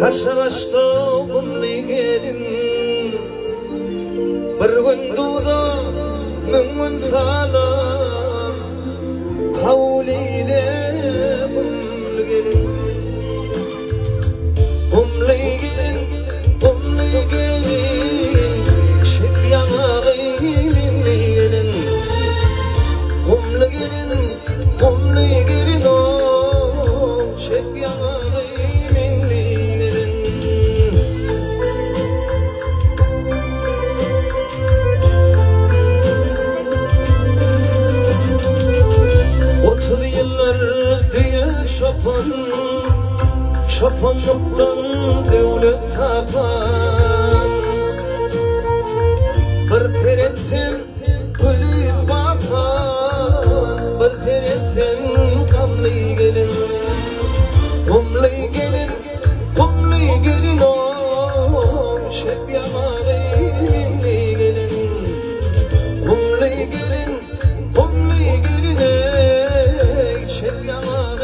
Taşaşta umli gelin bir gün duda mümün salam kavliyle umli gelin şep yana giylimli gelin umli gelin o şep yana Şapanlıktan devlet tapan bir teretten gülüp bakan bir teretten kanlı gelin kumlı gelin o şep yamağı minli gelin kumlı gelin şep yamağı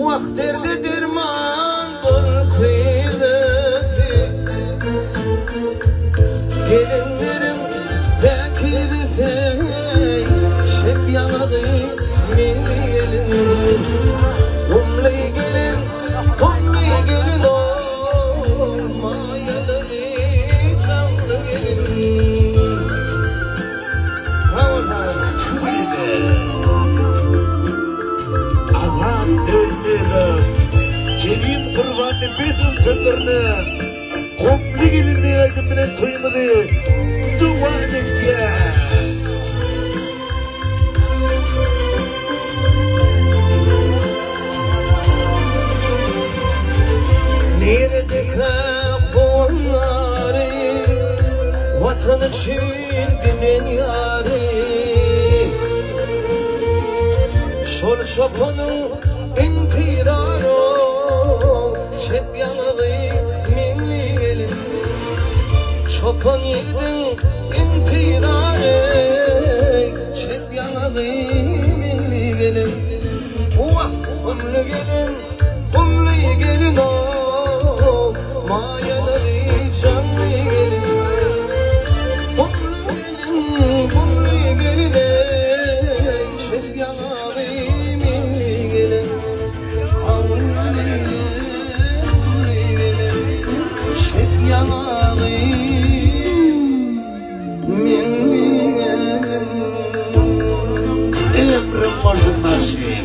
Vaktirde derman bol kıydeti gelinlerim bekirti şep yanadı minli gelin kumlı gelin o mayaları canlı gelin Ağam dönmedim Gelin kurbanı besim söndürünü Komli gelinliği aydınmine toymadı Duvar bekle Nerede kafonları vatan için dinen yarı Şol şopanın intirarı şep yanalı minli gelin Şopan yedin intirarı şep yanalı minli gelin Kumlu gelin o mayaları canlı gelin Kumlu gelin şep yanalı minli gelin şep yanalı minli gelin Emrim başım nasip